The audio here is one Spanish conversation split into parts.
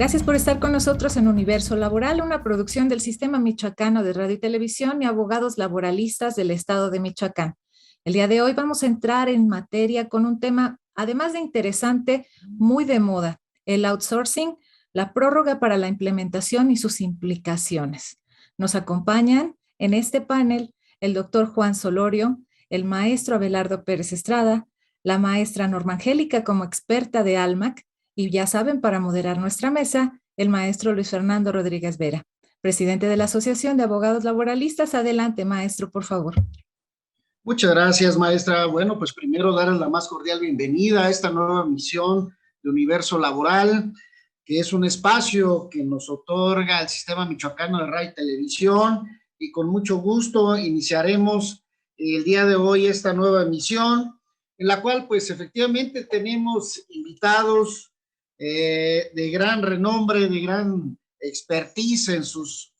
Gracias por estar con nosotros en Universo Laboral, una producción del Sistema Michoacano de Radio y Televisión y abogados laboralistas del Estado de Michoacán. El día de hoy vamos a entrar en materia con un tema, además de interesante, muy de moda: el outsourcing, la prórroga para la implementación y sus implicaciones. Nos acompañan en este panel el doctor Juan Solorio, el maestro Abelardo Pérez Estrada, la maestra Norma Angélica como experta de ALMAC, y ya saben, para moderar nuestra mesa, el maestro Luis Fernando Rodríguez Vera, presidente de la Asociación de Abogados Laboralistas. Adelante, maestro, por favor. Muchas gracias, maestra. Bueno, pues primero darles la más cordial bienvenida a esta nueva misión de Universo Laboral, que es un espacio que nos otorga el Sistema Michoacano de Radio y Televisión, y con mucho gusto iniciaremos el día de hoy esta nueva emisión, en la cual pues efectivamente tenemos invitados de gran renombre, de gran expertise en sus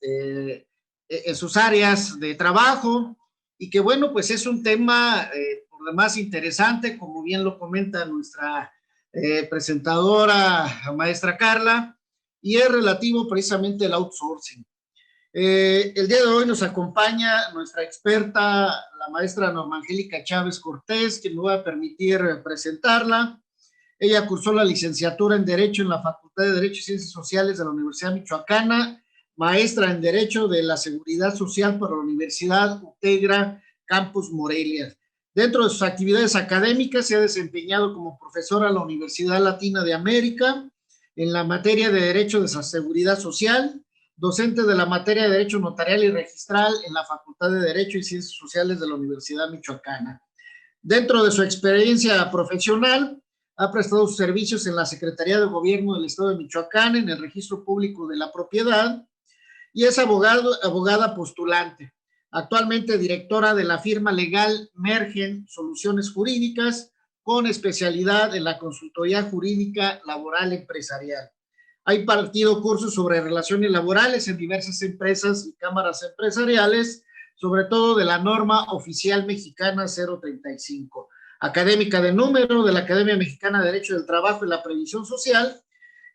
áreas de trabajo, y que bueno, pues es un tema por demás interesante, como bien lo comenta nuestra presentadora, maestra Carla, y es relativo precisamente al outsourcing. El día de hoy nos acompaña nuestra experta, la maestra Norma Angélica Chávez Cortés, que me va a permitir presentarla. Ella cursó la licenciatura en Derecho en la Facultad de Derecho y Ciencias Sociales de la Universidad Michoacana, maestra en Derecho de la Seguridad Social por la Universidad UTEGRA, Campus Morelia. Dentro de sus actividades académicas se ha desempeñado como profesora en la Universidad Latina de América en la materia de Derecho de la Seguridad Social, docente de la materia de Derecho Notarial y Registral en la Facultad de Derecho y Ciencias Sociales de la Universidad Michoacana. Dentro de su experiencia profesional, ha prestado sus servicios en la Secretaría de Gobierno del Estado de Michoacán, en el Registro Público de la Propiedad, y es abogada postulante. Actualmente directora de la firma legal Mergen Soluciones Jurídicas, con especialidad en la consultoría jurídica laboral empresarial. Ha impartido cursos sobre relaciones laborales en diversas empresas y cámaras empresariales, sobre todo de la norma oficial mexicana 035. Académica de número de la Academia Mexicana de Derecho del Trabajo y la Previsión Social,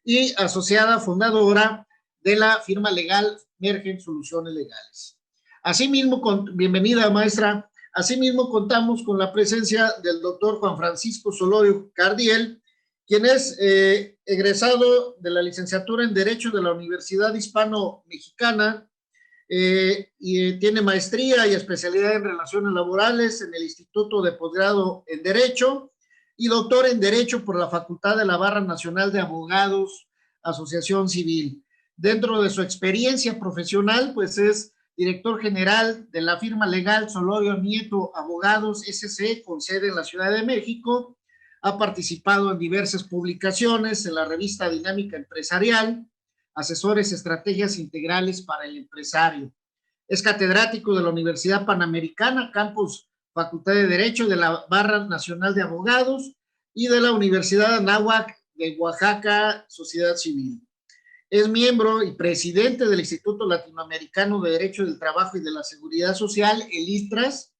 y asociada fundadora de la firma legal Mergen Soluciones Legales. Asimismo, bienvenida, maestra. Asimismo, contamos con la presencia del doctor Juan Francisco Solorio Cardiel, quien es egresado de la licenciatura en Derecho de la Universidad Hispano-Mexicana, y tiene maestría y especialidad en Relaciones Laborales en el Instituto de Posgrado en Derecho, y doctor en Derecho por la Facultad de la Barra Nacional de Abogados, Asociación Civil. Dentro de su experiencia profesional, pues es director general de la firma legal Solorio Nieto Abogados SC, con sede en la Ciudad de México. Ha participado en diversas publicaciones en la revista Dinámica Empresarial, Asesores Estrategias Integrales para el Empresario. Es catedrático de la Universidad Panamericana, Campus Facultad de Derecho, de la Barra Nacional de Abogados, y de la Universidad Anáhuac de Oaxaca, Sociedad Civil. Es miembro y presidente del Instituto Latinoamericano de Derecho del Trabajo y de la Seguridad Social, el ISTRAS.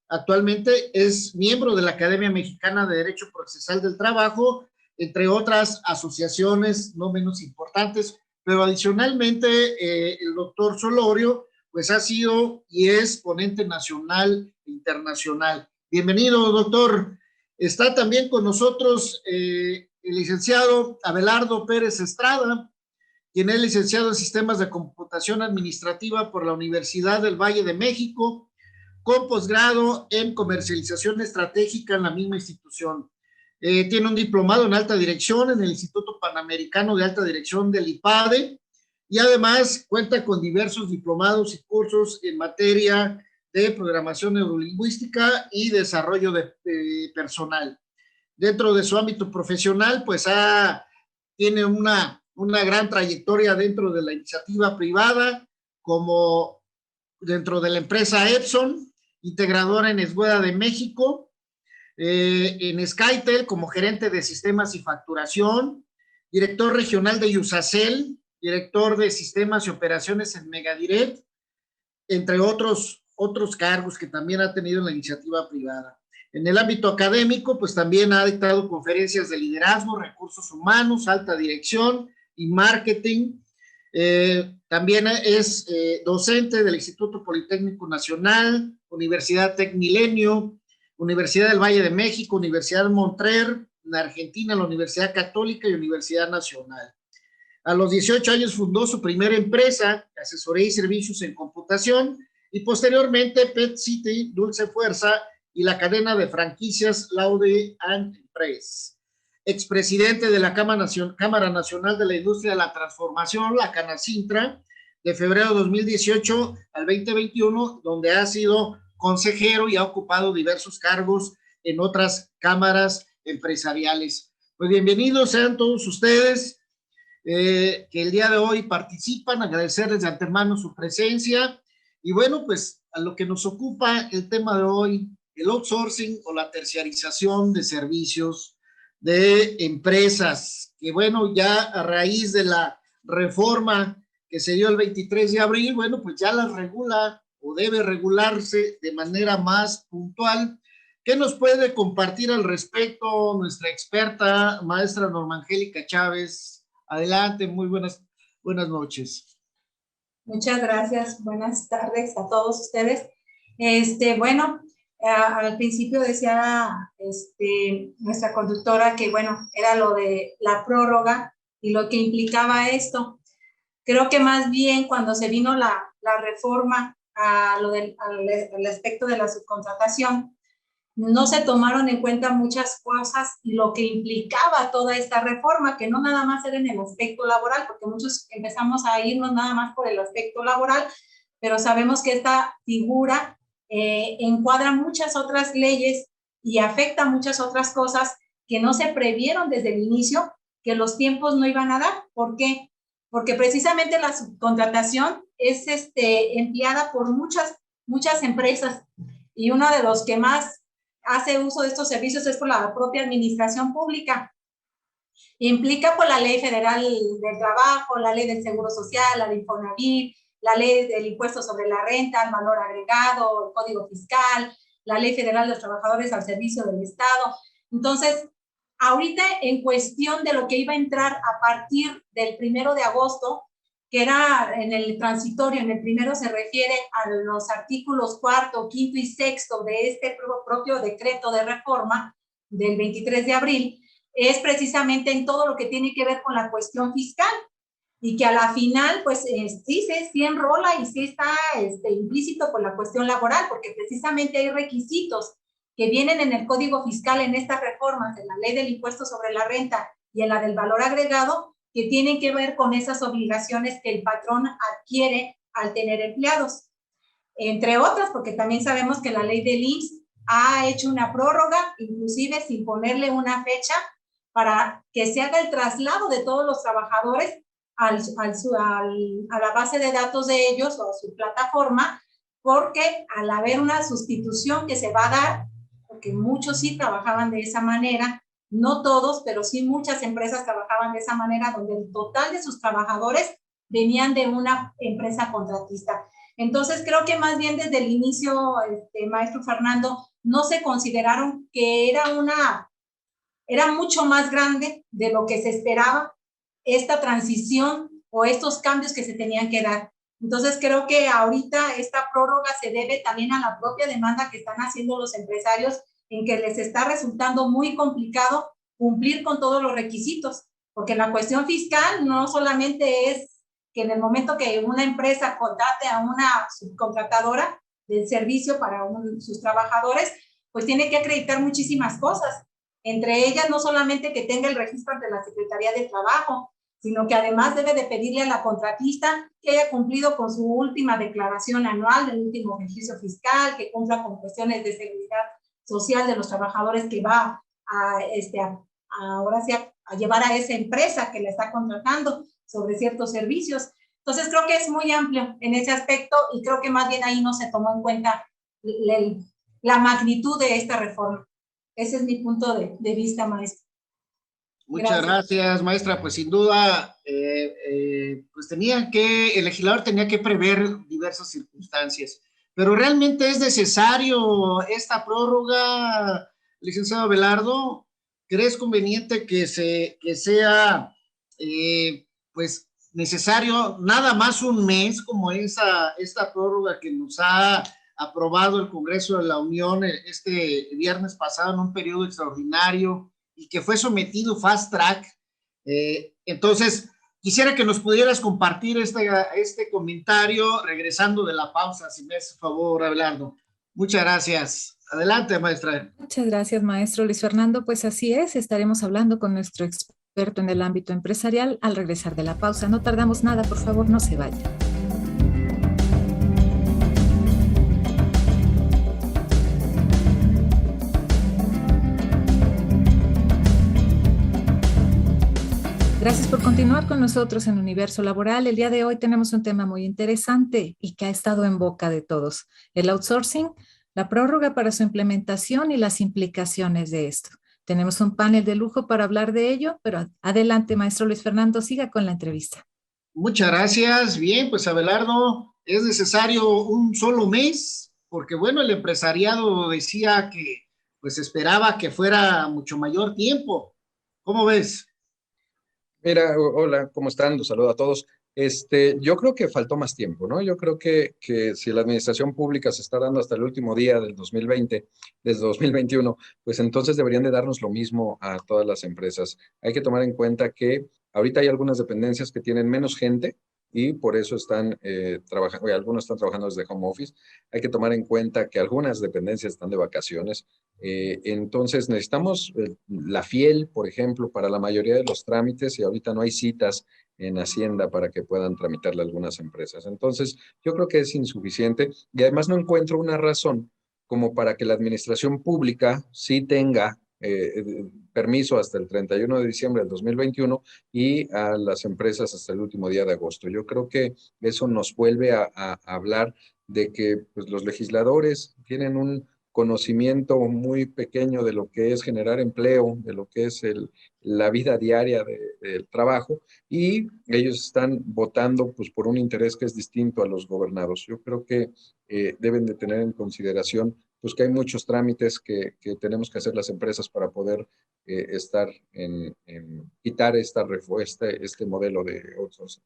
Actualmente es miembro de la Academia Mexicana de Derecho Procesal del Trabajo, entre otras asociaciones no menos importantes, pero adicionalmente el doctor Solorio pues ha sido y es ponente nacional e internacional. Bienvenido, doctor. Está también con nosotros el licenciado Abelardo Pérez Estrada, quien es licenciado en Sistemas de Computación Administrativa por la Universidad del Valle de México, con posgrado en Comercialización Estratégica en la misma institución. Tiene un diplomado en Alta Dirección en el Instituto Panamericano de Alta Dirección del IPADE, y además cuenta con diversos diplomados y cursos en materia de programación neurolingüística y desarrollo de personal. Dentro de su ámbito profesional, pues tiene una gran trayectoria dentro de la iniciativa privada, como dentro de la empresa Epson, integradora en Esgueda de México, en Skytel como gerente de sistemas y facturación, director regional de Yusacel, director de sistemas y operaciones en Megadirect, entre otros cargos que también ha tenido en la iniciativa privada. En el ámbito académico, pues también ha dictado conferencias de liderazgo, recursos humanos, alta dirección y Marketing. También es docente del Instituto Politécnico Nacional, Universidad Tecmilenio, Universidad del Valle de México, Universidad Montreal, en Argentina, la Universidad Católica y Universidad Nacional. A los 18 años fundó su primera empresa, asesoría y servicios en computación, y posteriormente Pet City, Dulce Fuerza y la cadena de franquicias Laude and Press. Expresidente de la Cámara Nacional de la Industria de la Transformación, la Canacintra, de febrero de 2018 al 2021, donde ha sido consejero y ha ocupado diversos cargos en otras cámaras empresariales. Pues bienvenidos sean todos ustedes que el día de hoy participan, agradecerles de antemano su presencia y bueno, pues a lo que nos ocupa el tema de hoy, el outsourcing o la terciarización de servicios de empresas, que bueno, ya a raíz de la reforma que se dio el 23 de abril, bueno, pues ya la regula o debe regularse de manera más puntual. ¿Qué nos puede compartir al respecto nuestra experta, maestra Norma Angélica Chávez? Adelante, muy buenas noches. Muchas gracias, buenas tardes a todos ustedes. Bueno, al principio decía nuestra conductora que, bueno, era lo de la prórroga y lo que implicaba esto. Creo que más bien cuando se vino la reforma al aspecto de la subcontratación, no se tomaron en cuenta muchas cosas y lo que implicaba toda esta reforma, que no nada más era en el aspecto laboral, porque muchos empezamos a irnos nada más por el aspecto laboral, pero sabemos que esta figura encuadra muchas otras leyes y afecta muchas otras cosas que no se previeron desde el inicio, que los tiempos no iban a dar. ¿Por qué? Porque precisamente la subcontratación es empleada por muchas empresas y uno de los que más hace uso de estos servicios es por la propia administración pública. Implica por la Ley Federal del Trabajo, la Ley del Seguro Social, la de Infonavit, la Ley del Impuesto sobre la Renta, el Valor Agregado, el Código Fiscal, la Ley Federal de los Trabajadores al Servicio del Estado. Entonces, ahorita en cuestión de lo que iba a entrar a partir del 1 de agosto, que era en el transitorio, en el primero se refiere a los artículos 4, 5 y 6 de este propio decreto de reforma del 23 de abril, es precisamente en todo lo que tiene que ver con la cuestión fiscal y que a la final, pues sí enrola y sí está implícito con la cuestión laboral, porque precisamente hay requisitos que vienen en el Código Fiscal en estas reformas, en la Ley del Impuesto sobre la Renta y en la del Valor Agregado, que tienen que ver con esas obligaciones que el patrón adquiere al tener empleados. Entre otras, porque también sabemos que la ley del IMSS ha hecho una prórroga, inclusive sin ponerle una fecha, para que se haga el traslado de todos los trabajadores a la base de datos de ellos o a su plataforma, porque al haber una sustitución que se va a dar, porque muchos sí trabajaban de esa manera, no todos, pero sí muchas empresas trabajaban de esa manera, donde el total de sus trabajadores venían de una empresa contratista. Entonces, creo que más bien desde el inicio, maestro Fernando, no se consideraron que era mucho más grande de lo que se esperaba esta transición o estos cambios que se tenían que dar. Entonces, creo que ahorita esta prórroga se debe también a la propia demanda que están haciendo los empresarios, en que les está resultando muy complicado cumplir con todos los requisitos, porque la cuestión fiscal no solamente es que en el momento que una empresa contrate a una subcontratadora del servicio para sus trabajadores, pues tiene que acreditar muchísimas cosas, entre ellas no solamente que tenga el registro ante la Secretaría de Trabajo, sino que además debe de pedirle a la contratista que haya cumplido con su última declaración anual del último ejercicio fiscal, que cumpla con cuestiones de seguridad social de los trabajadores que va ahora sí a llevar a esa empresa que la está contratando sobre ciertos servicios. Entonces creo que es muy amplio en ese aspecto y creo que más bien ahí no se tomó en cuenta la magnitud de esta reforma. Ese es mi punto de vista, maestro. Muchas gracias, maestra. Pues sin duda, pues el legislador tenía que prever diversas circunstancias. Pero realmente es necesario esta prórroga, licenciado Abelardo. ¿Crees conveniente que sea pues necesario nada más un mes, como esta prórroga que nos ha aprobado el Congreso de la Unión este viernes pasado en un periodo extraordinario y que fue sometido fast track. Entonces, quisiera que nos pudieras compartir este comentario regresando de la pausa, si me haces favor, Abelardo. Muchas gracias. Adelante, maestra. Muchas gracias, maestro Luis Fernando. Pues así es, estaremos hablando con nuestro experto en el ámbito empresarial al regresar de la pausa. No tardamos nada, por favor, no se vaya. Gracias por continuar con nosotros en Universo Laboral. El día de hoy tenemos un tema muy interesante y que ha estado en boca de todos: el outsourcing, la prórroga para su implementación y las implicaciones de esto. Tenemos un panel de lujo para hablar de ello, pero adelante, maestro Luis Fernando, siga con la entrevista. Muchas gracias. Bien, pues Abelardo, es necesario un solo mes, porque bueno, el empresariado decía que pues esperaba que fuera mucho mayor tiempo. ¿Cómo ves? Mira, hola, ¿cómo están? Los saludo a todos. Yo creo que faltó más tiempo, ¿no? Yo creo que si la administración pública se está dando hasta el último día del 2020, desde 2021, pues entonces deberían de darnos lo mismo a todas las empresas. Hay que tomar en cuenta que ahorita hay algunas dependencias que tienen menos gente y por eso están trabajando, algunos están trabajando desde home office. Hay que tomar en cuenta que algunas dependencias están de vacaciones. Entonces necesitamos la FIEL, por ejemplo, para la mayoría de los trámites, y ahorita no hay citas en Hacienda para que puedan tramitarle algunas empresas. Entonces, yo creo que es insuficiente y además no encuentro una razón como para que la administración pública sí tenga permiso hasta el 31 de diciembre del 2021 y a las empresas hasta el último día de agosto. Yo creo que eso nos vuelve a hablar de que pues, los legisladores tienen un conocimiento muy pequeño de lo que es generar empleo, de lo que es la vida diaria del trabajo, y ellos están votando pues, por un interés que es distinto a los gobernados. Yo creo que deben de tener en consideración pues, que hay muchos trámites que tenemos que hacer las empresas para poder estar quitar este modelo de outsourcing.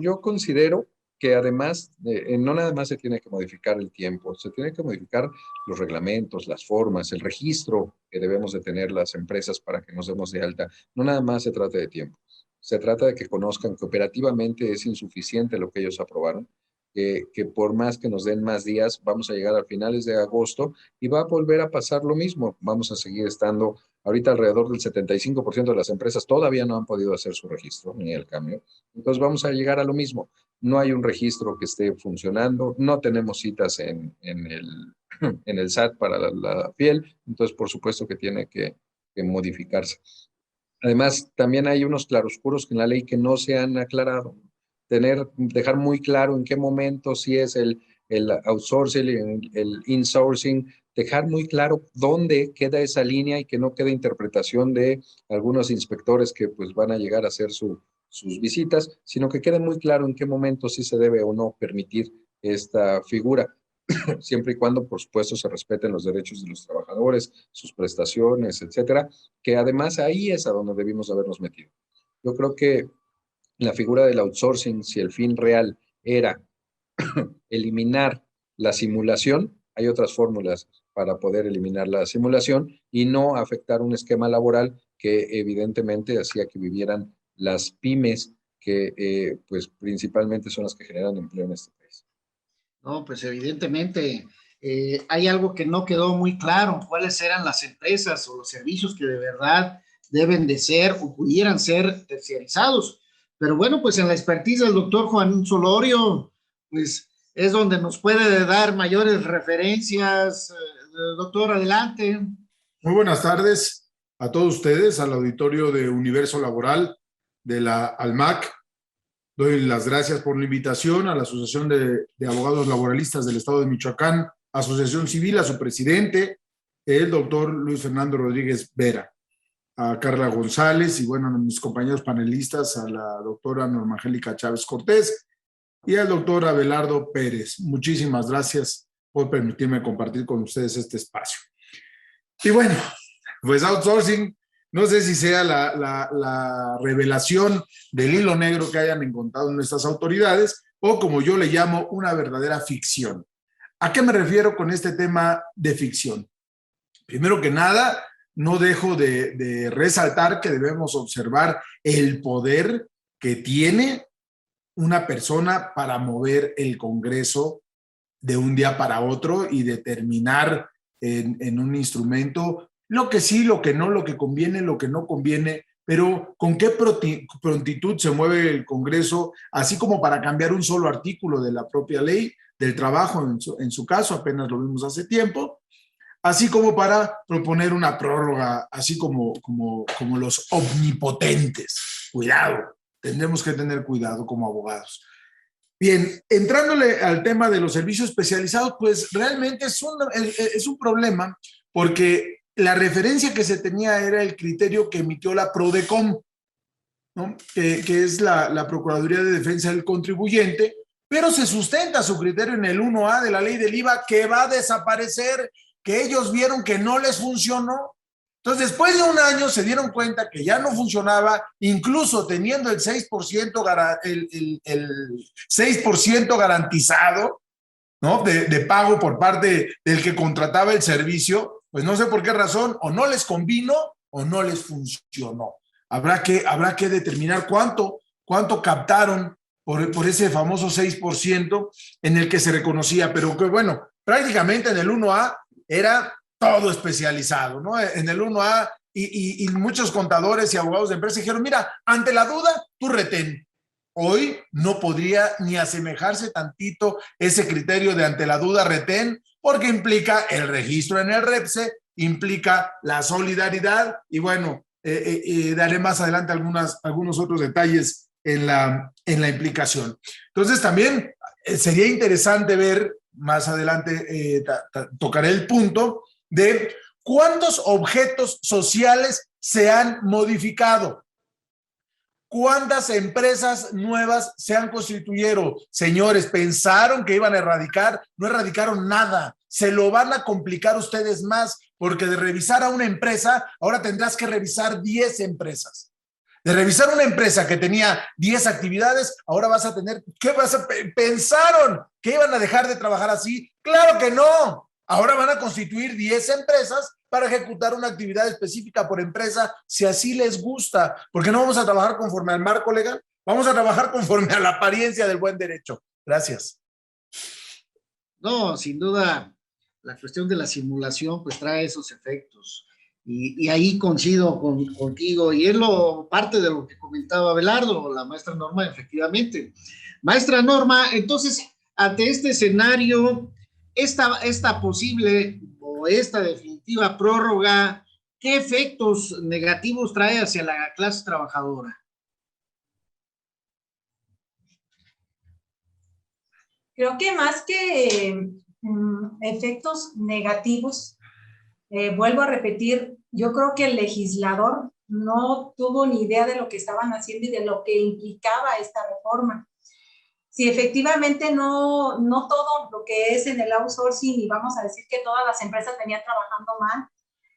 Yo considero que además, no nada más se tiene que modificar el tiempo, se tiene que modificar los reglamentos, las formas, el registro que debemos de tener las empresas para que nos demos de alta. No nada más se trata de tiempo, se trata de que conozcan que operativamente es insuficiente lo que ellos aprobaron, que por más que nos den más días, vamos a llegar a finales de agosto y va a volver a pasar lo mismo. Vamos a seguir estando, ahorita alrededor del 75% de las empresas todavía no han podido hacer su registro ni el cambio. Entonces vamos a llegar a lo mismo. No hay un registro que esté funcionando, no tenemos citas en el SAT para la FIEL, entonces por supuesto que tiene que modificarse. Además, también hay unos claroscuros en la ley que no se han aclarado. Dejar muy claro en qué momento si es el outsourcing, el insourcing, dejar muy claro dónde queda esa línea y que no quede interpretación de algunos inspectores que pues van a llegar a hacer sus visitas, sino que quede muy claro en qué momento sí se debe o no permitir esta figura, siempre y cuando, por supuesto, se respeten los derechos de los trabajadores, sus prestaciones, etcétera, que además ahí es a donde debimos habernos metido. Yo creo que la figura del outsourcing, si el fin real era eliminar la simulación, hay otras fórmulas para poder eliminar la simulación y no afectar un esquema laboral que evidentemente hacía que vivieran las pymes que pues principalmente son las que generan empleo en este país. No, pues evidentemente hay algo que no quedó muy claro, cuáles eran las empresas o los servicios que de verdad deben de ser o pudieran ser terciarizados. Pero bueno, pues en la expertise del doctor Juan Solorio, pues es donde nos puede dar mayores referencias. Doctor, adelante. Muy buenas tardes a todos ustedes, al auditorio de Universo Laboral de la ALMAC. Doy las gracias por la invitación a la Asociación de Abogados Laboralistas del Estado de Michoacán, Asociación Civil, a su presidente, el doctor Luis Fernando Rodríguez Vera, a Carla González y bueno, a mis compañeros panelistas, a la doctora Norma Angélica Chávez Cortés y al doctor Abelardo Pérez. Muchísimas gracias por permitirme compartir con ustedes este espacio. Y bueno, pues outsourcing, No sé si sea la revelación del hilo negro que hayan encontrado nuestras autoridades o, como yo le llamo, una verdadera ficción. ¿A qué me refiero con este tema de ficción? Primero que nada, no dejo de resaltar que debemos observar el poder que tiene una persona para mover el Congreso de un día para otro y determinar en un instrumento lo que sí, lo que no, lo que conviene, lo que no conviene, pero con qué prontitud se mueve el Congreso, así como para cambiar un solo artículo de la propia ley del trabajo, en su caso, apenas lo vimos hace tiempo, así como para proponer una prórroga, así como los omnipotentes. Cuidado, tendremos que tener cuidado como abogados. Bien, entrándole al tema de los servicios especializados, pues realmente es un problema porque la referencia que se tenía era el criterio que emitió la PRODECON, ¿no? que es la Procuraduría de Defensa del Contribuyente, pero se sustenta su criterio en el 1A de la ley del IVA, que va a desaparecer, que ellos vieron que no les funcionó. Entonces, después de un año se dieron cuenta que ya no funcionaba, incluso teniendo el 6%, el 6% garantizado, ¿no? de pago por parte del que contrataba el servicio, pues no sé por qué razón, o no les convino o no les funcionó. Habrá que determinar cuánto captaron por ese famoso 6% en el que se reconocía, pero que bueno, prácticamente en el 1A era todo especializado, ¿no? En el 1A y muchos contadores y abogados de empresa dijeron, mira, ante la duda, tú retén. Hoy no podría ni asemejarse tantito ese criterio de ante la duda retén, porque implica el registro en el REPSE, implica la solidaridad y bueno, daré más adelante algunos otros detalles en la implicación. Entonces también sería interesante ver, más adelante tocaré el punto de cuántos objetos sociales se han modificado. ¿Cuántas empresas nuevas se han constituido? Señores, pensaron que iban a erradicar, no erradicaron nada. Se lo van a complicar ustedes más, porque de revisar a una empresa, ahora tendrás que revisar 10 empresas. De revisar una empresa que tenía 10 actividades, ahora vas a tener, ¿pensaron que iban a dejar de trabajar así? ¡Claro que no! Ahora van a constituir 10 empresas para ejecutar una actividad específica por empresa, si así les gusta. ¿Por qué no vamos a trabajar conforme al marco legal? Vamos a trabajar conforme a la apariencia del buen derecho. Gracias. No, sin duda, la cuestión de la simulación pues trae esos efectos. Y ahí coincido contigo, y es parte de lo que comentaba Abelardo, la maestra Norma, efectivamente. Maestra Norma, entonces, ante este escenario, esta posible o esta definitiva prórroga, ¿qué efectos negativos trae hacia la clase trabajadora? Creo que más que efectos negativos, vuelvo a repetir, yo creo que el legislador no tuvo ni idea de lo que estaban haciendo y de lo que implicaba esta reforma. Si efectivamente no todo lo que es en el outsourcing, y vamos a decir que todas las empresas venían trabajando mal,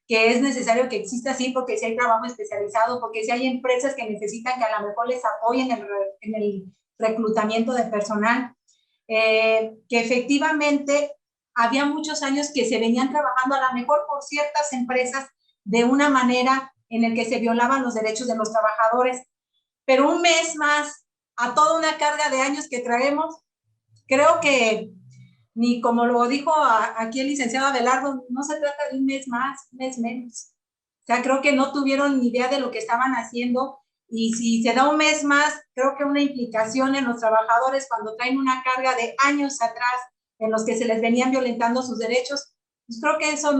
que es necesario que exista así, porque si hay trabajo especializado, porque si hay empresas que necesitan que a lo mejor les apoyen en el reclutamiento de personal, que efectivamente había muchos años que se venían trabajando a lo mejor por ciertas empresas de una manera en el que se violaban los derechos de los trabajadores, pero un mes más a toda una carga de años que traemos, creo que ni como lo dijo aquí el licenciado Abelardo, no se trata de un mes más, un mes menos. O sea, creo que no tuvieron ni idea de lo que estaban haciendo, y si se da un mes más, creo que una implicación en los trabajadores cuando traen una carga de años atrás en los que se les venían violentando sus derechos, pues creo que eso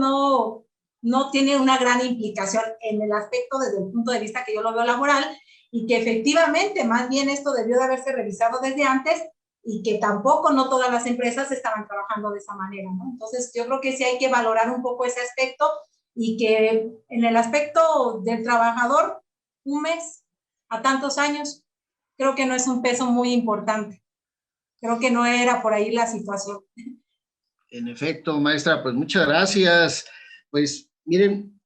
no tiene una gran implicación en el aspecto desde el punto de vista que yo lo veo laboral, y que efectivamente más bien esto debió de haberse revisado desde antes, y que tampoco no todas las empresas estaban trabajando de esa manera, ¿no? Entonces yo creo que sí hay que valorar un poco ese aspecto, y que en el aspecto del trabajador, un mes a tantos años, creo que no es un peso muy importante. Creo que no era por ahí la situación. En efecto, maestra, pues muchas gracias. Pues miren,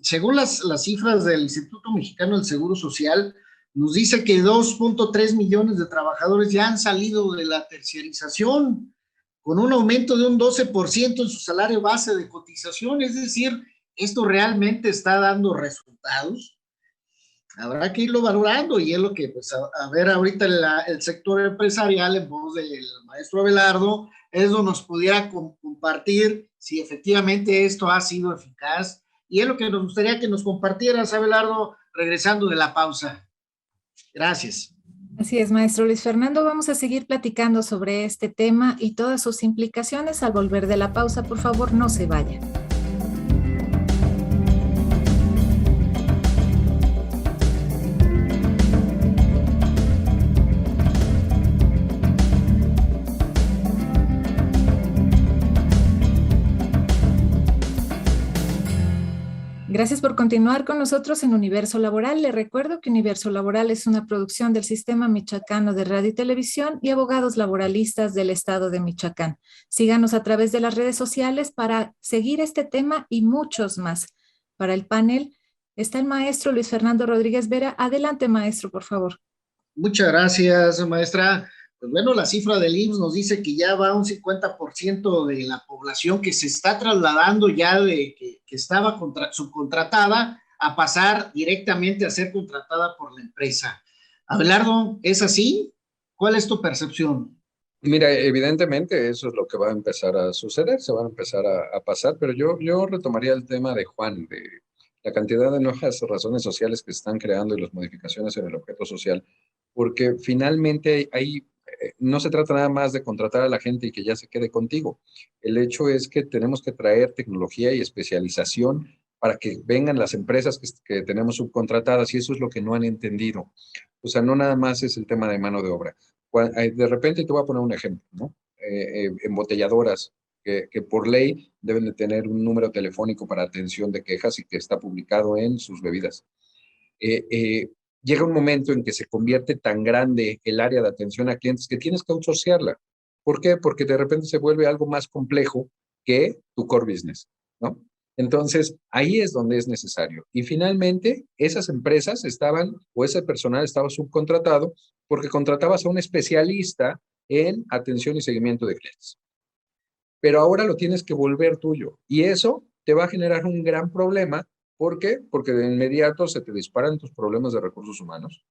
según las cifras del Instituto Mexicano del Seguro Social, nos dice que 2.3 millones de trabajadores ya han salido de la terciarización, con un aumento de un 12% en su salario base de cotización. Es decir, esto realmente está dando resultados. Habrá que irlo valorando, y es lo que, pues, a ver ahorita el sector empresarial, en voz del maestro Abelardo, eso nos pudiera compartir si efectivamente esto ha sido eficaz, y es lo que nos gustaría que nos compartieras, Abelardo, regresando de la pausa. Gracias. Así es, maestro Luis Fernando. Vamos a seguir platicando sobre este tema y todas sus implicaciones al volver de la pausa. Por favor, no se vaya. Gracias por continuar con nosotros en Universo Laboral. Le recuerdo que Universo Laboral es una producción del Sistema Michoacano de Radio y Televisión y abogados laboralistas del Estado de Michoacán. Síganos a través de las redes sociales para seguir este tema y muchos más. Para el panel está el maestro Luis Fernando Rodríguez Vera. Adelante, maestro, por favor. Muchas gracias, maestra. Pues bueno, la cifra del IMSS nos dice que ya va un 50% de la población que se está trasladando ya de que estaba subcontratada a pasar directamente a ser contratada por la empresa. Abelardo, ¿es así? ¿Cuál es tu percepción? Mira, evidentemente eso es lo que va a empezar a suceder, se van a empezar a pasar, pero yo retomaría el tema de Juan, de la cantidad de nuevas razones sociales que se están creando y las modificaciones en el objeto social, porque finalmente no se trata nada más de contratar a la gente y que ya se quede contigo. El hecho es que tenemos que traer tecnología y especialización para que vengan las empresas que tenemos subcontratadas, y eso es lo que no han entendido. O sea, no nada más es el tema de mano de obra. De repente te voy a poner un ejemplo, ¿no? Embotelladoras que por ley deben de tener un número telefónico para atención de quejas y que está publicado en sus bebidas. Llega un momento en que se convierte tan grande el área de atención a clientes que tienes que outsourcearla. ¿Por qué? Porque de repente se vuelve algo más complejo que tu core business, ¿no? Entonces, ahí es donde es necesario. Y finalmente, esas empresas o ese personal estaba subcontratado porque contratabas a un especialista en atención y seguimiento de clientes. Pero ahora lo tienes que volver tuyo. Y eso te va a generar un gran problema. ¿Por qué? Porque de inmediato se te disparan tus problemas de recursos humanos,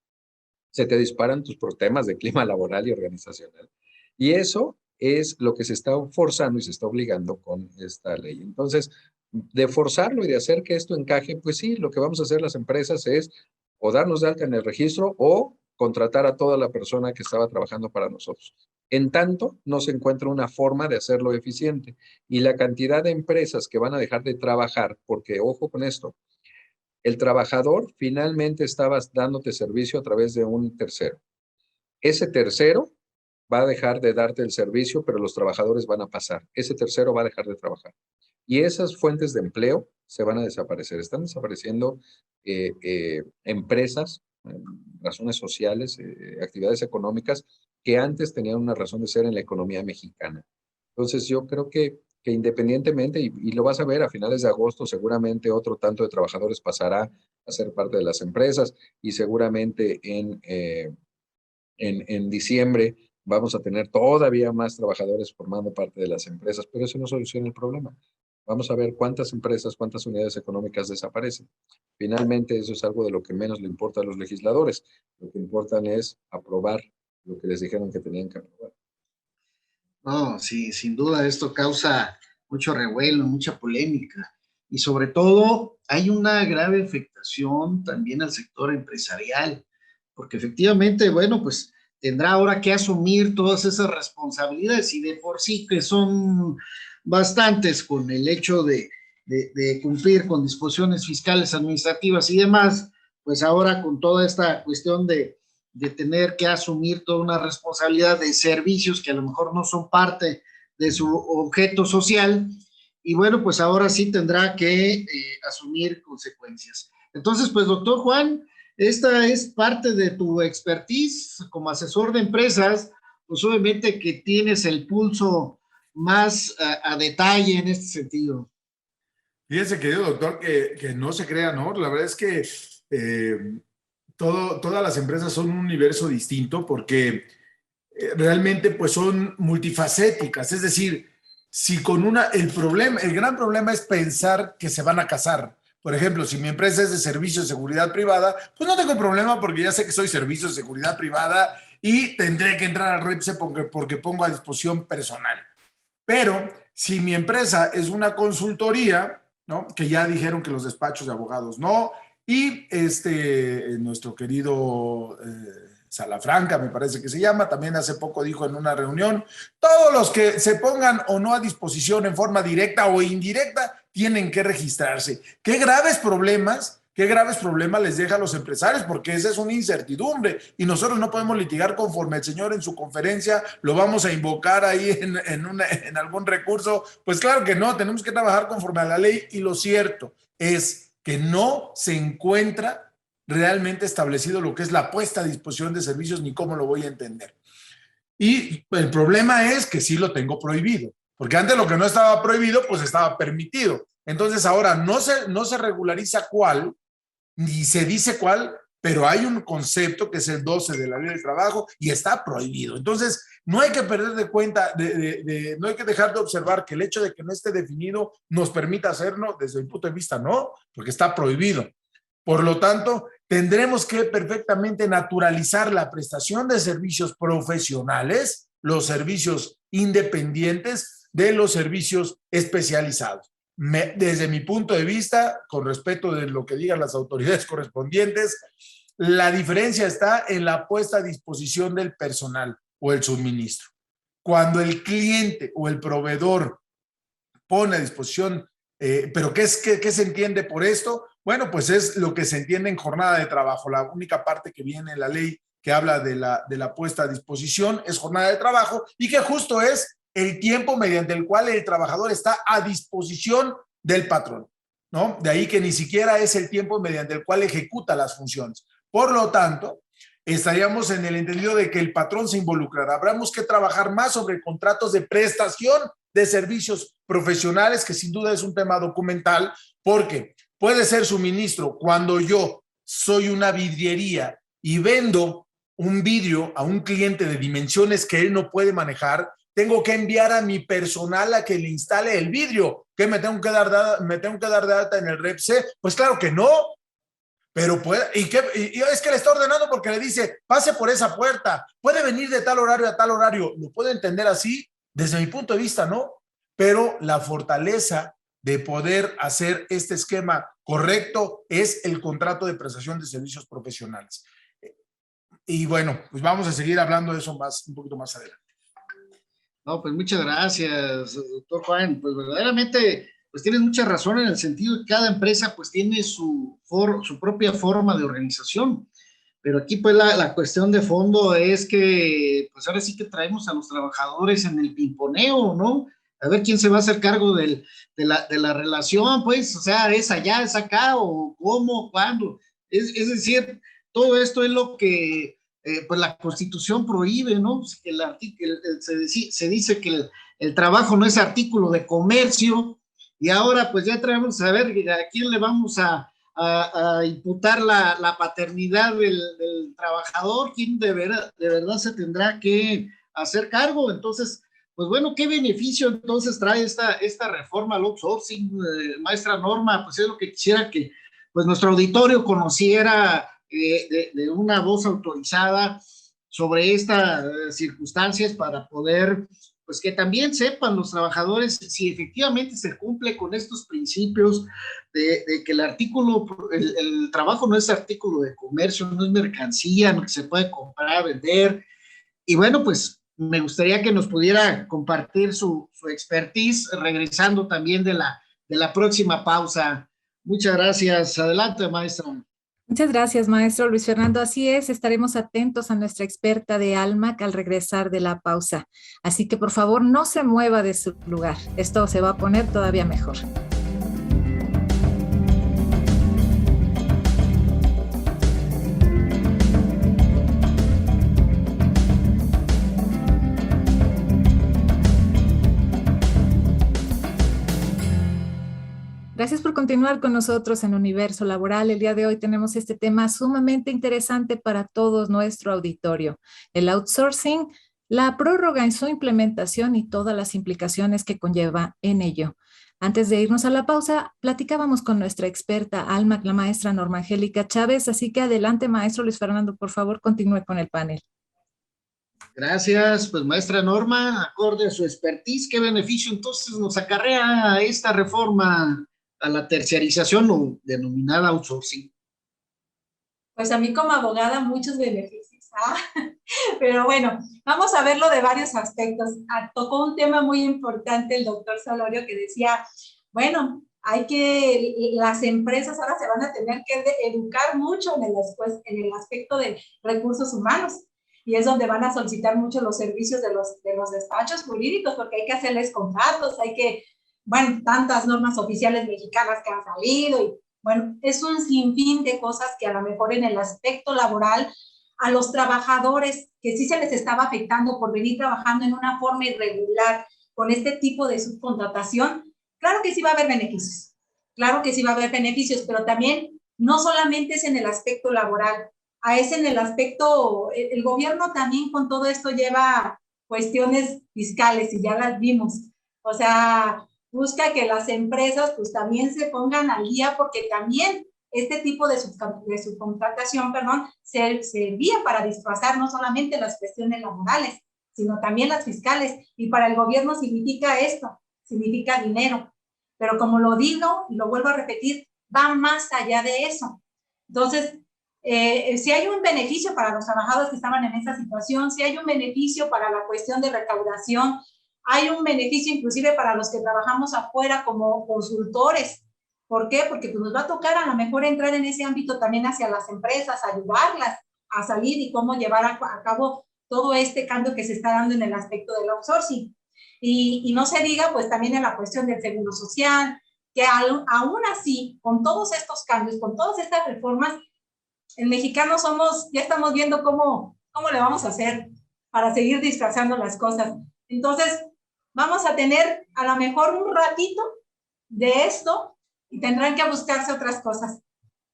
se te disparan tus temas de clima laboral y organizacional. Y eso es lo que se está forzando y se está obligando con esta ley. Entonces, de forzarlo y de hacer que esto encaje, pues sí, lo que vamos a hacer las empresas es o darnos de alta en el registro o contratar a toda la persona que estaba trabajando para nosotros. En tanto, no se encuentra una forma de hacerlo eficiente. Y la cantidad de empresas que van a dejar de trabajar, porque ojo con esto, el trabajador finalmente estaba dándote servicio a través de un tercero. Ese tercero va a dejar de darte el servicio, pero los trabajadores van a pasar. Ese tercero va a dejar de trabajar. Y esas fuentes de empleo se van a desaparecer. Están desapareciendo empresas, razones sociales, actividades económicas que antes tenían una razón de ser en la economía mexicana. Entonces yo creo que independientemente, y lo vas a ver a finales de agosto, seguramente otro tanto de trabajadores pasará a ser parte de las empresas, y seguramente en diciembre vamos a tener todavía más trabajadores formando parte de las empresas, pero eso no soluciona el problema. Vamos a ver cuántas empresas, cuántas unidades económicas desaparecen. Finalmente, eso es algo de lo que menos le importa a los legisladores. Lo que importan es aprobar lo que les dijeron que tenían que aprobar. No, sí, sin duda esto causa mucho revuelo, mucha polémica, y sobre todo hay una grave afectación también al sector empresarial, porque efectivamente, bueno, pues tendrá ahora que asumir todas esas responsabilidades, y de por sí que son bastantes con el hecho de cumplir con disposiciones fiscales, administrativas y demás, pues ahora con toda esta cuestión de tener que asumir toda una responsabilidad de servicios que a lo mejor no son parte de su objeto social, y bueno, pues ahora sí tendrá que asumir consecuencias. Entonces, pues doctor Juan, esta es parte de tu expertise como asesor de empresas, pues obviamente que tienes el pulso más a detalle en este sentido. Fíjese, querido doctor, que no se crea, ¿no? La verdad es que todas las empresas son un universo distinto porque realmente pues son multifacéticas. Es decir, si con el gran problema es pensar que se van a casar. Por ejemplo, si mi empresa es de servicio de seguridad privada, pues no tengo problema porque ya sé que soy servicio de seguridad privada y tendré que entrar al REPSE porque pongo a disposición personal. Pero si mi empresa es una consultoría, ¿no? Que ya dijeron que los despachos de abogados no, y nuestro querido Salafranca, me parece que se llama, también hace poco dijo en una reunión, todos los que se pongan o no a disposición en forma directa o indirecta tienen que registrarse. Qué graves problemas les deja a los empresarios, porque esa es una incertidumbre y nosotros no podemos litigar conforme el señor en su conferencia lo vamos a invocar ahí en algún recurso. Pues claro que no, tenemos que trabajar conforme a la ley, y lo cierto es que no se encuentra realmente establecido lo que es la puesta a disposición de servicios ni cómo lo voy a entender. Y el problema es que sí lo tengo prohibido, porque antes lo que no estaba prohibido pues estaba permitido. Entonces ahora no se regulariza cuál, ni se dice cuál, pero hay un concepto que es el 12 de la Ley del Trabajo y está prohibido. Entonces no hay que perder de cuenta, no hay que dejar de observar que el hecho de que no esté definido nos permita hacerlo. Desde mi punto de vista no, porque está prohibido. Por lo tanto, tendremos que perfectamente naturalizar la prestación de servicios profesionales, los servicios independientes de los servicios especializados. Desde mi punto de vista, con respeto de lo que digan las autoridades correspondientes, la diferencia está en la puesta a disposición del personal o el suministro. Cuando el cliente o el proveedor pone a disposición, pero ¿qué se entiende por esto? Bueno, pues es lo que se entiende en jornada de trabajo. La única parte que viene en la ley que habla de la puesta a disposición es jornada de trabajo, y que justo es el tiempo mediante el cual el trabajador está a disposición del patrón, ¿no? De ahí que ni siquiera es el tiempo mediante el cual ejecuta las funciones. Por lo tanto, estaríamos en el entendido de que el patrón se involucrará. Habremos que trabajar más sobre contratos de prestación de servicios profesionales, que sin duda es un tema documental, porque puede ser suministro cuando yo soy una vidriería y vendo un vidrio a un cliente de dimensiones que él no puede manejar. Tengo que enviar a mi personal a que le instale el vidrio. ¿Qué me tengo que dar de alta en el REPSE? Pues claro que no. Pero y es que le está ordenando porque le dice, pase por esa puerta, puede venir de tal horario a tal horario. ¿Lo puedo entender así? Desde mi punto de vista, no. Pero la fortaleza de poder hacer este esquema correcto es el contrato de prestación de servicios profesionales. Y bueno, pues vamos a seguir hablando de eso un poquito más adelante. No, pues muchas gracias, doctor Juan. Pues verdaderamente, pues tienes mucha razón en el sentido de que cada empresa pues tiene su propia forma de organización. Pero aquí pues la cuestión de fondo es que pues ahora sí que traemos a los trabajadores en el pimponeo, ¿no? A ver quién se va a hacer cargo de la relación, pues, o sea, es allá, es acá, o cómo, cuándo. Es decir, todo esto es lo que pues la Constitución prohíbe, ¿no? Se dice que el trabajo no es artículo de comercio, y ahora pues ya traemos a ver a quién le vamos a imputar la paternidad del trabajador, quién de verdad se tendrá que hacer cargo. Entonces, pues bueno, ¿qué beneficio entonces trae esta reforma al outsourcing, maestra Norma? Pues es lo que quisiera que pues nuestro auditorio conociera de una voz autorizada sobre estas circunstancias, para poder, pues que también sepan los trabajadores si efectivamente se cumple con estos principios de que el trabajo no es artículo de comercio, no es mercancía, no se puede comprar, vender. Y bueno, pues me gustaría que nos pudiera compartir su expertise, regresando también de la próxima pausa. Muchas gracias. Adelante, maestra. Muchas gracias, maestro Luis Fernando. Así es, estaremos atentos a nuestra experta de ALMAC al regresar de la pausa. Así que por favor no se mueva de su lugar. Esto se va a poner todavía mejor. Gracias por continuar con nosotros en Universo Laboral. El día de hoy tenemos este tema sumamente interesante para todo nuestro auditorio: el outsourcing, la prórroga en su implementación y todas las implicaciones que conlleva en ello. Antes de irnos a la pausa, platicábamos con nuestra experta Alma, la maestra Norma Angélica Chávez, así que adelante, maestro Luis Fernando, por favor, continúe con el panel. Gracias, pues maestra Norma, acorde a su expertise, ¿qué beneficio entonces nos acarrea esta reforma a la terciarización o denominada outsourcing? Pues a mí como abogada muchos beneficios, ¿ah? Pero bueno, vamos a verlo de varios aspectos. Tocó un tema muy importante el doctor Solorio, que decía, bueno, las empresas ahora se van a tener que educar mucho en el aspecto de recursos humanos, y es donde van a solicitar mucho los servicios de los despachos jurídicos, porque hay que hacerles contratos, bueno, tantas normas oficiales mexicanas que han salido, y bueno, es un sinfín de cosas que a lo mejor en el aspecto laboral a los trabajadores que sí se les estaba afectando por venir trabajando en una forma irregular con este tipo de subcontratación. Claro que sí va a haber beneficios, claro que sí va a haber beneficios, pero también no solamente es en el aspecto laboral, es en el aspecto, el gobierno también con todo esto lleva cuestiones fiscales y ya las vimos. O sea, busca que las empresas pues también se pongan al día, porque también este tipo de subcontratación, servía para disfrazar no solamente las cuestiones laborales, sino también las fiscales. Y para el gobierno significa esto, significa dinero. Pero como lo digo y lo vuelvo a repetir, va más allá de eso. Entonces, si hay un beneficio para los trabajadores que estaban en esa situación, si hay un beneficio para la cuestión de recaudación, hay un beneficio inclusive para los que trabajamos afuera como consultores. ¿Por qué? Porque pues nos va a tocar a lo mejor entrar en ese ámbito también hacia las empresas, ayudarlas a salir y cómo llevar a cabo todo este cambio que se está dando en el aspecto del outsourcing. Y no se diga pues también en la cuestión del seguro social, que aún así, con todos estos cambios, con todas estas reformas, el mexicano ya estamos viendo cómo le vamos a hacer para seguir disfrazando las cosas. Entonces, vamos a tener a lo mejor un ratito de esto y tendrán que buscarse otras cosas.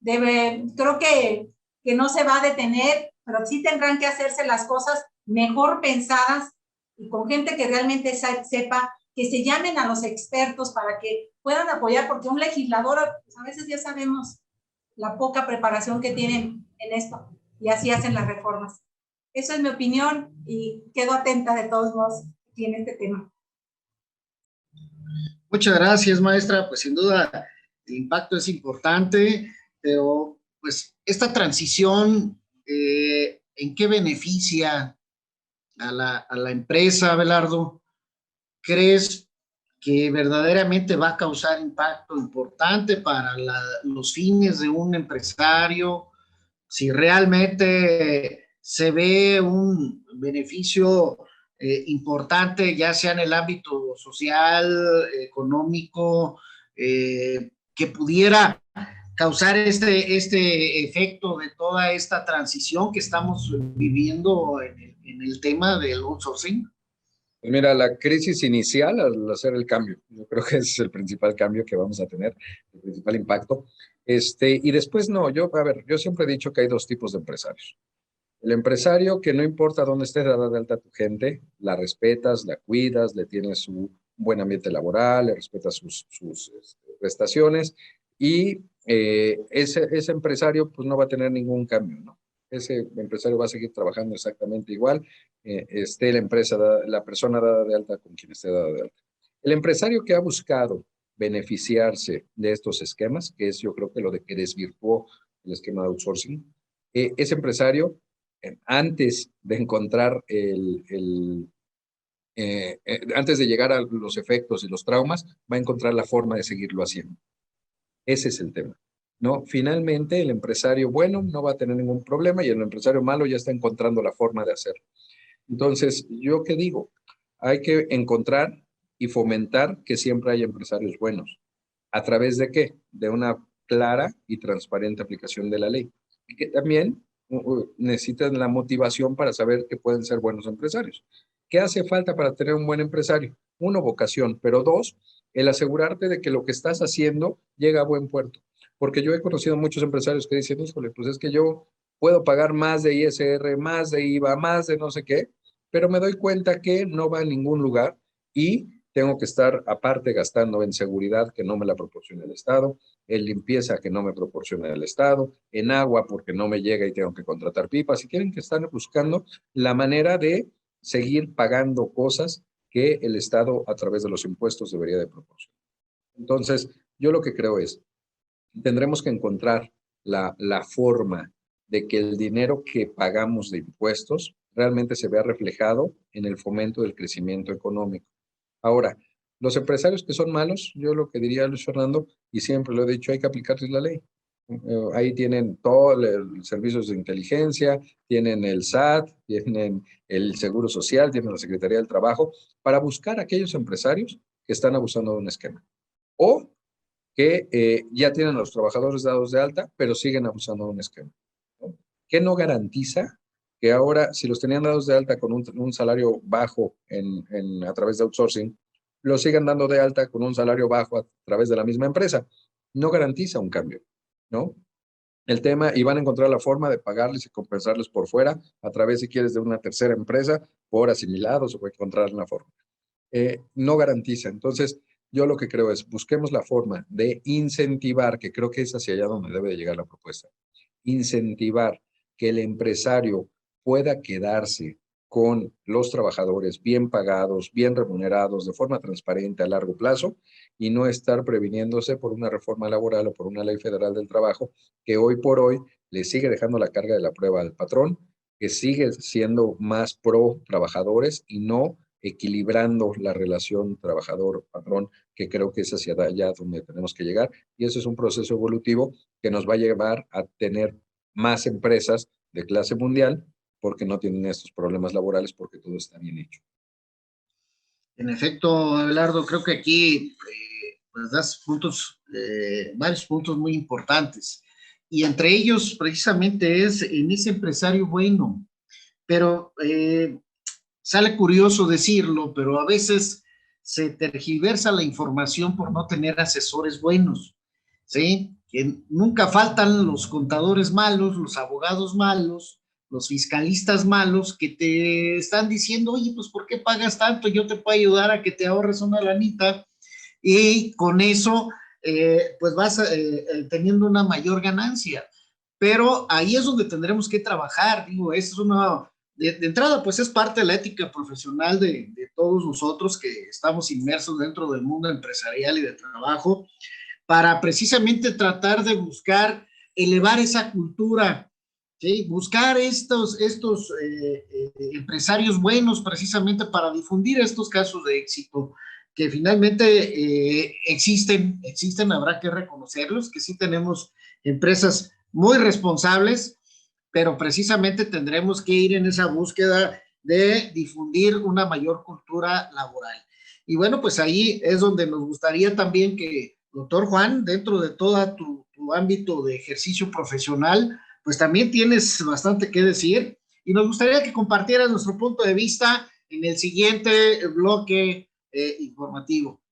Creo que no se va a detener, pero sí tendrán que hacerse las cosas mejor pensadas y con gente que realmente sepa, que se llamen a los expertos para que puedan apoyar, porque un legislador, pues a veces ya sabemos la poca preparación que tienen en esto, y así hacen las reformas. Eso es mi opinión y quedo atenta de todos modos aquí en este tema. Muchas gracias, maestra. Pues sin duda el impacto es importante, pero pues esta transición, ¿en qué beneficia a la empresa, Abelardo? ¿Crees que verdaderamente va a causar impacto importante para los fines de un empresario? Si realmente se ve un beneficio importante, ya sea en el ámbito social, económico, que pudiera causar este efecto de toda esta transición que estamos viviendo en el tema del outsourcing. Pues mira, la crisis inicial al hacer el cambio, yo creo que es el principal cambio que vamos a tener, el principal impacto. Y después no, yo siempre he dicho que hay dos tipos de empresarios. El empresario que no importa dónde estés dada de alta tu gente, la respetas, la cuidas, le tienes su buen ambiente laboral, le respetas sus prestaciones, y ese empresario pues no va a tener ningún cambio, ¿no? Ese empresario va a seguir trabajando exactamente igual, esté la persona dada de alta con quien esté dada de alta. El empresario que ha buscado beneficiarse de estos esquemas, que es yo creo que lo de que desvirtuó el esquema de outsourcing, ese empresario, antes de encontrar antes de llegar a los efectos y los traumas, va a encontrar la forma de seguirlo haciendo. Ese es el tema, ¿no? Finalmente, el empresario bueno no va a tener ningún problema y el empresario malo ya está encontrando la forma de hacerlo. Entonces, ¿yo qué digo? Hay que encontrar y fomentar que siempre haya empresarios buenos. ¿A través de qué? De una clara y transparente aplicación de la ley. Y que también necesitan la motivación para saber que pueden ser buenos empresarios. ¿Qué hace falta para tener un buen empresario? Uno, vocación, pero dos, el asegurarte de que lo que estás haciendo llega a buen puerto. Porque yo he conocido muchos empresarios que dicen, híjole, pues es que yo puedo pagar más de ISR, más de IVA, más de no sé qué, pero me doy cuenta que no va a ningún lugar y tengo que estar aparte gastando en seguridad que no me la proporciona el Estado, en limpieza que no me proporciona el Estado, en agua porque no me llega y tengo que contratar pipas, y tienen que estar buscando la manera de seguir pagando cosas que el Estado a través de los impuestos debería de proporcionar. Entonces, yo lo que creo es, tendremos que encontrar la forma de que el dinero que pagamos de impuestos realmente se vea reflejado en el fomento del crecimiento económico. Ahora, los empresarios que son malos, yo lo que diría a Luis Fernando, y siempre lo he dicho, hay que aplicarles la ley. Ahí tienen todos los servicios de inteligencia, tienen el SAT, tienen el Seguro Social, tienen la Secretaría del Trabajo, para buscar a aquellos empresarios que están abusando de un esquema. O que ya tienen a los trabajadores dados de alta, pero siguen abusando de un esquema, ¿no? ¿Qué no garantiza que ahora, si los tenían dados de alta con un salario bajo a través de outsourcing, los sigan dando de alta con un salario bajo a través de la misma empresa? No garantiza un cambio, ¿no? El tema, y van a encontrar la forma de pagarles y compensarles por fuera, a través, si quieres, de una tercera empresa, por asimilados, o puede encontrar una forma. No garantiza. Entonces, yo lo que creo es, busquemos la forma de incentivar, que creo que es hacia allá donde debe de llegar la propuesta, incentivar que el empresario pueda quedarse con los trabajadores bien pagados, bien remunerados, de forma transparente a largo plazo, y no estar previniéndose por una reforma laboral o por una ley federal del trabajo que hoy por hoy le sigue dejando la carga de la prueba al patrón, que sigue siendo más pro trabajadores y no equilibrando la relación trabajador-patrón, que creo que es hacia allá donde tenemos que llegar, y eso es un proceso evolutivo que nos va a llevar a tener más empresas de clase mundial porque no tienen estos problemas laborales, porque todo está bien hecho. En efecto, Abelardo, creo que aquí pues das varios puntos muy importantes, y entre ellos precisamente es en ese empresario bueno, pero sale curioso decirlo, pero a veces se tergiversa la información por no tener asesores buenos, ¿sí? Que nunca faltan los contadores malos, los abogados malos, los fiscalistas malos que te están diciendo, oye, pues ¿por qué pagas tanto? Yo te puedo ayudar a que te ahorres una lanita, y con eso pues vas teniendo una mayor ganancia. Pero ahí es donde tendremos que trabajar, digo, es una de entrada, pues es parte de la ética profesional de todos nosotros que estamos inmersos dentro del mundo empresarial y de trabajo, para precisamente tratar de buscar elevar esa cultura, ¿sí? Buscar estos empresarios buenos precisamente para difundir estos casos de éxito que finalmente existen, habrá que reconocerlos, que sí tenemos empresas muy responsables, pero precisamente tendremos que ir en esa búsqueda de difundir una mayor cultura laboral. Y bueno, pues ahí es donde nos gustaría también que, doctor Juan, dentro de todo tu ámbito de ejercicio profesional, pues también tienes bastante que decir, y nos gustaría que compartieras nuestro punto de vista en el siguiente bloque informativo.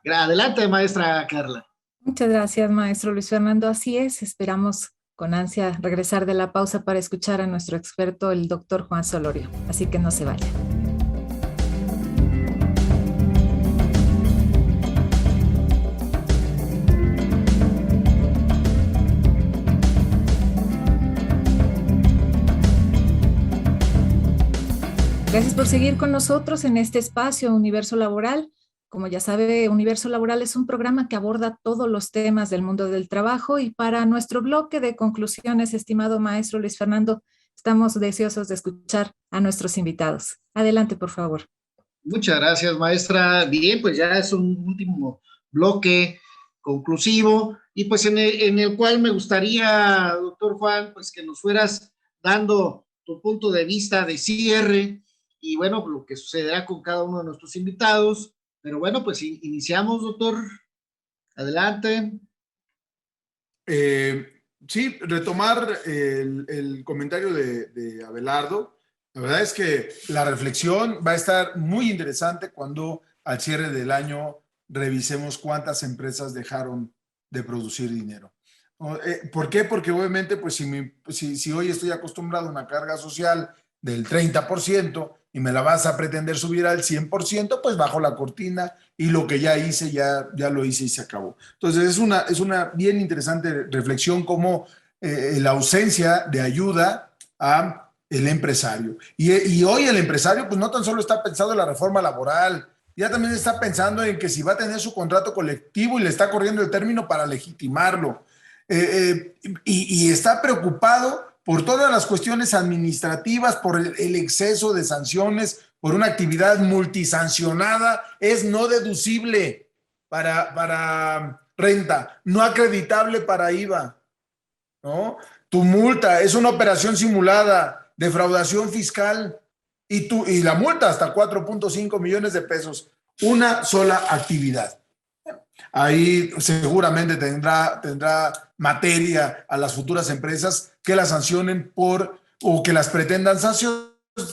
Adelante, maestra Carla. Muchas gracias, maestro Luis Fernando. Así es, esperamos con ansia regresar de la pausa para escuchar a nuestro experto, el doctor Juan Solorio. Así que no se vayan. Gracias por seguir con nosotros en este espacio Universo Laboral. Como ya sabe, Universo Laboral es un programa que aborda todos los temas del mundo del trabajo, y para nuestro bloque de conclusiones, estimado maestro Luis Fernando, estamos deseosos de escuchar a nuestros invitados. Adelante, por favor. Muchas gracias, maestra. Bien, pues ya es un último bloque conclusivo, y pues en el cual me gustaría, doctor Juan, pues que nos fueras dando tu punto de vista de cierre y bueno, lo que sucederá con cada uno de nuestros invitados. Pero bueno, pues iniciamos, doctor. Adelante. Sí, retomar el comentario de Abelardo. La verdad es que la reflexión va a estar muy interesante cuando al cierre del año revisemos cuántas empresas dejaron de producir dinero. ¿Por qué? Porque obviamente, pues si hoy estoy acostumbrado a una carga social del 30% y me la vas a pretender subir al 100%, pues bajo la cortina y lo que ya hice, ya lo hice y se acabó. Entonces es una bien interesante reflexión como la ausencia de ayuda a el empresario. Y hoy el empresario pues no tan solo está pensando en la reforma laboral, ya también está pensando en que si va a tener su contrato colectivo y le está corriendo el término para legitimarlo. Y está preocupado por todas las cuestiones administrativas, por el exceso de sanciones, por una actividad multisancionada, es no deducible para renta, no acreditable para IVA, ¿no? Tu multa es una operación simulada, defraudación fiscal, y la multa hasta 4.5 millones de pesos, una sola actividad. Ahí seguramente tendrá materia a las futuras empresas que las sancionen o que las pretendan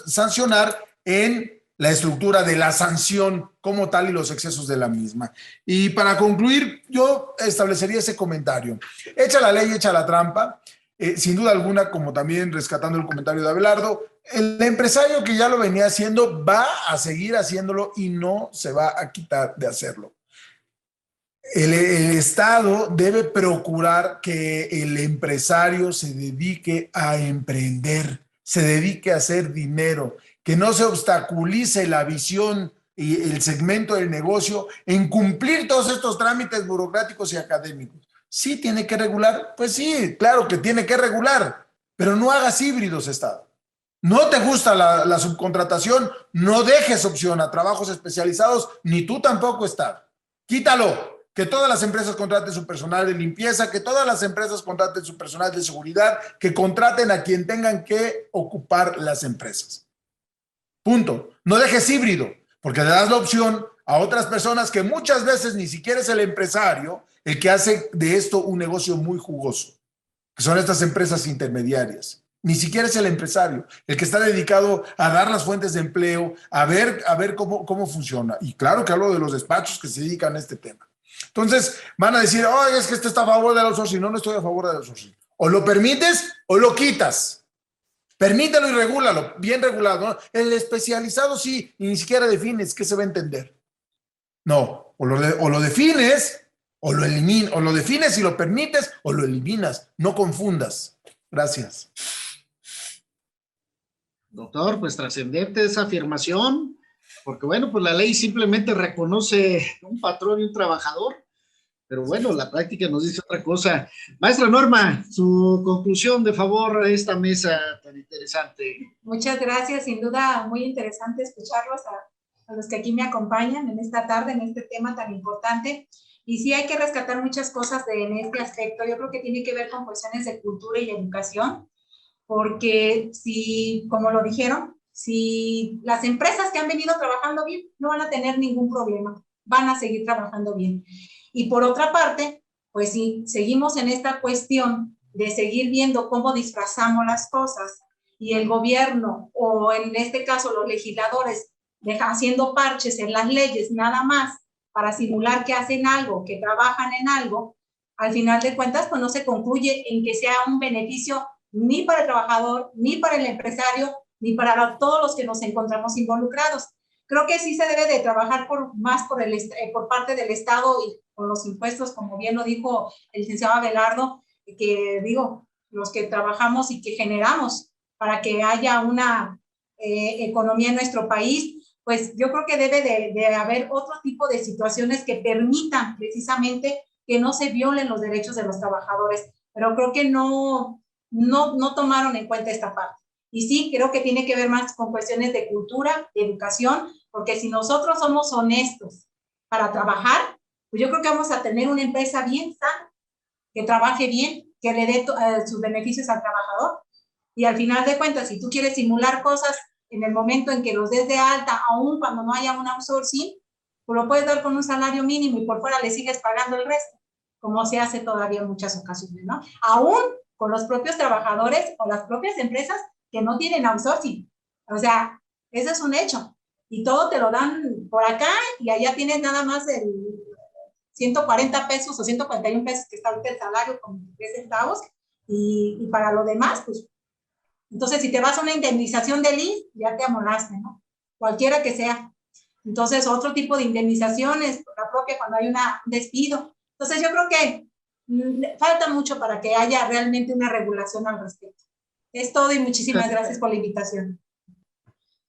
sancionar en la estructura de la sanción como tal y los excesos de la misma. Y para concluir, yo establecería ese comentario. Echa la ley, echa la trampa. Sin duda alguna, como también rescatando el comentario de Abelardo, el empresario que ya lo venía haciendo va a seguir haciéndolo y no se va a quitar de hacerlo. El Estado debe procurar que el empresario se dedique a emprender, se dedique a hacer dinero, que no se obstaculice la visión y el segmento del negocio en cumplir todos estos trámites burocráticos y académicos. ¿Sí tiene que regular? Pues sí, claro que tiene que regular, pero no hagas híbridos, Estado. ¿No te gusta la subcontratación? No dejes opción a trabajos especializados, ni tú tampoco, Estado. Quítalo. Que todas las empresas contraten su personal de limpieza, que todas las empresas contraten su personal de seguridad, que contraten a quien tengan que ocupar las empresas. Punto. No dejes híbrido, porque le das la opción a otras personas que muchas veces ni siquiera es el empresario el que hace de esto un negocio muy jugoso, que son estas empresas intermediarias. Ni siquiera es el empresario el que está dedicado a dar las fuentes de empleo, a ver cómo funciona. Y claro que hablo de los despachos que se dedican a este tema. Entonces van a decir, oye, es que este está a favor del outsourcing. No estoy a favor del outsourcing. O lo permites o lo quitas. Permítelo y regúlalo, bien regulado, ¿no? El especializado sí, y ni siquiera defines qué se va a entender. No, o lo defines o lo eliminas, o lo defines y lo permites o lo eliminas. No confundas. Gracias. Doctor, pues trascendente esa afirmación, porque bueno, pues la ley simplemente reconoce un patrón y un trabajador, pero bueno, la práctica nos dice otra cosa. Maestra Norma, su conclusión de favor a esta mesa tan interesante. Muchas gracias, sin duda muy interesante escucharlos a los que aquí me acompañan en esta tarde, en este tema tan importante. Y sí hay que rescatar muchas cosas en este aspecto. Yo creo que tiene que ver con cuestiones de cultura y educación, porque si, como lo dijeron, si las empresas que han venido trabajando bien no van a tener ningún problema, van a seguir trabajando bien. Y por otra parte, pues si seguimos en esta cuestión de seguir viendo cómo disfrazamos las cosas y el gobierno, o en este caso los legisladores, haciendo parches en las leyes nada más para simular que hacen algo, que trabajan en algo, al final de cuentas pues no se concluye en que sea un beneficio ni para el trabajador, ni para el empresario, ni para todos los que nos encontramos involucrados. Creo que sí se debe de trabajar más por parte del Estado y con los impuestos, como bien lo dijo el licenciado Abelardo, que digo, los que trabajamos y que generamos para que haya una economía en nuestro país, pues yo creo que debe de haber otro tipo de situaciones que permitan precisamente que no se violen los derechos de los trabajadores, pero creo que no tomaron en cuenta esta parte. Y sí, creo que tiene que ver más con cuestiones de cultura, de educación, porque si nosotros somos honestos para trabajar, pues yo creo que vamos a tener una empresa bien sana, que trabaje bien, que le dé sus beneficios al trabajador. Y al final de cuentas, si tú quieres simular cosas en el momento en que los des de alta, aún cuando no haya un outsourcing, pues lo puedes dar con un salario mínimo y por fuera le sigues pagando el resto, como se hace todavía en muchas ocasiones, ¿no? Aún con los propios trabajadores o las propias empresas que no tienen outsourcing. O sea, ese es un hecho. Y todo te lo dan por acá y allá tienes nada más 140 pesos o 141 pesos que está ahorita el salario con 23 centavos, y para lo demás, pues, entonces si te vas a una indemnización del ISSSTE, ya te amolaste, ¿no? Cualquiera que sea. Entonces, otro tipo de indemnizaciones, la propia cuando hay un despido. Entonces, yo creo que falta mucho para que haya realmente una regulación al respecto. Es todo y muchísimas gracias por la invitación.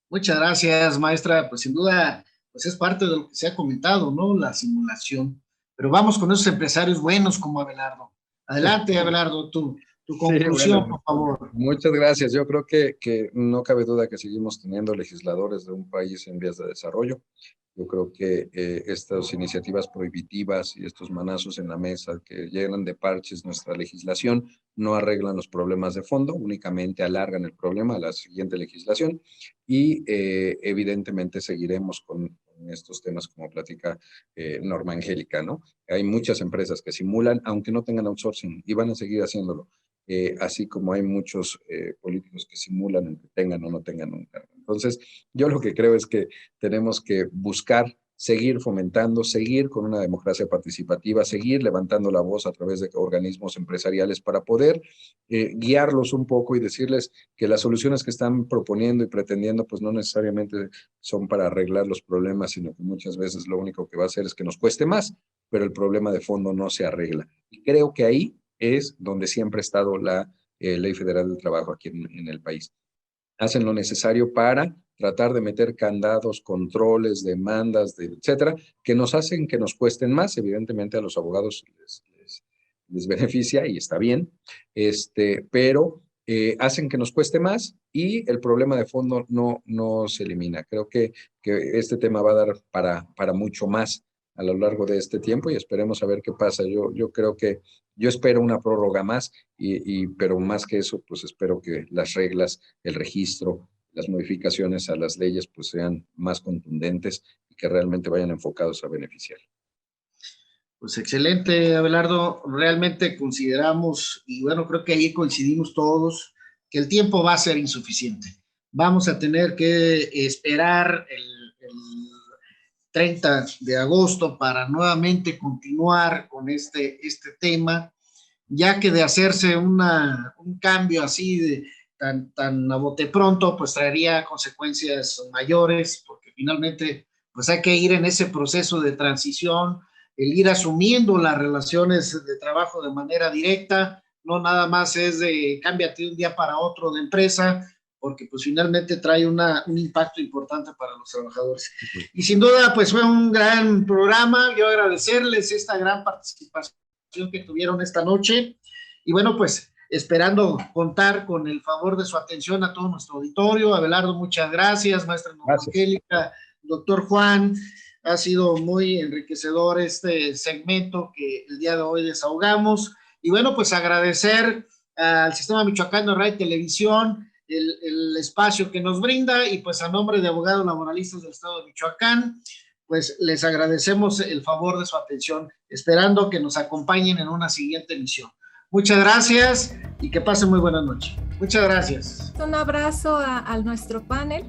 Muchas gracias, maestra. Pues sin duda, pues es parte de lo que se ha comentado, ¿no? La simulación. Pero vamos con esos empresarios buenos como Abelardo. Adelante, Abelardo, tu conclusión, sí, bueno, por favor. Muchas gracias. Yo creo que no cabe duda que seguimos teniendo legisladores de un país en vías de desarrollo. Yo creo que estas iniciativas prohibitivas y estos manazos en la mesa que llenan de parches nuestra legislación no arreglan los problemas de fondo, únicamente alargan el problema a la siguiente legislación y evidentemente seguiremos con estos temas como platica Norma Angélica, ¿no? Hay muchas empresas que simulan, aunque no tengan outsourcing, y van a seguir haciéndolo. Así como hay muchos políticos que simulan aunque tengan o no tengan un cargo. Entonces, yo lo que creo es que tenemos que buscar seguir fomentando, seguir con una democracia participativa, seguir levantando la voz a través de organismos empresariales para poder guiarlos un poco y decirles que las soluciones que están proponiendo y pretendiendo pues no necesariamente son para arreglar los problemas, sino que muchas veces lo único que va a hacer es que nos cueste más, pero el problema de fondo no se arregla. Y creo que ahí es donde siempre ha estado la Ley Federal del Trabajo aquí en el país. Hacen lo necesario para tratar de meter candados, controles, demandas, etcétera, que nos hacen que nos cuesten más. Evidentemente a los abogados les beneficia y está bien, pero hacen que nos cueste más y el problema de fondo no se elimina. Creo que este tema va a dar para mucho más a lo largo de este tiempo y esperemos a ver qué pasa. Yo creo que yo espero una prórroga más, pero más que eso, pues espero que las reglas, el registro, las modificaciones a las leyes pues sean más contundentes y que realmente vayan enfocados a beneficiar. Pues excelente, Abelardo. Realmente consideramos, y bueno, creo que ahí coincidimos todos, que el tiempo va a ser insuficiente. Vamos a tener que esperar el 30 de agosto para nuevamente continuar con este tema, ya que de hacerse un cambio así tan a bote pronto, pues traería consecuencias mayores, porque finalmente pues hay que ir en ese proceso de transición, el ir asumiendo las relaciones de trabajo de manera directa, no nada más es de cámbiate de un día para otro de empresa, porque pues finalmente trae un impacto importante para los trabajadores. Y sin duda, pues fue un gran programa. Yo agradecerles esta gran participación que tuvieron esta noche. Y bueno, pues esperando contar con el favor de su atención a todo nuestro auditorio. Abelardo, muchas gracias. Maestra Angélica, doctor Juan, ha sido muy enriquecedor este segmento que el día de hoy desahogamos. Y bueno, pues agradecer al Sistema Michoacano de Radio y Televisión el espacio que nos brinda y pues a nombre de abogados laboralistas del Estado de Michoacán, pues les agradecemos el favor de su atención, esperando que nos acompañen en una siguiente emisión. Muchas gracias y que pasen muy buenas noches. Muchas gracias. Un abrazo a nuestro panel.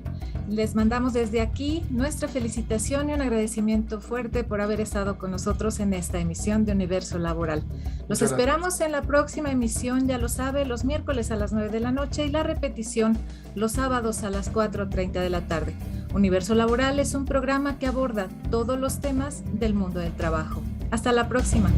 Les mandamos desde aquí nuestra felicitación y un agradecimiento fuerte por haber estado con nosotros en esta emisión de Universo Laboral. Los esperamos en la próxima emisión, ya lo sabe, los miércoles a las 9 de la noche y la repetición los sábados a las 4:30 de la tarde. Universo Laboral es un programa que aborda todos los temas del mundo del trabajo. Hasta la próxima.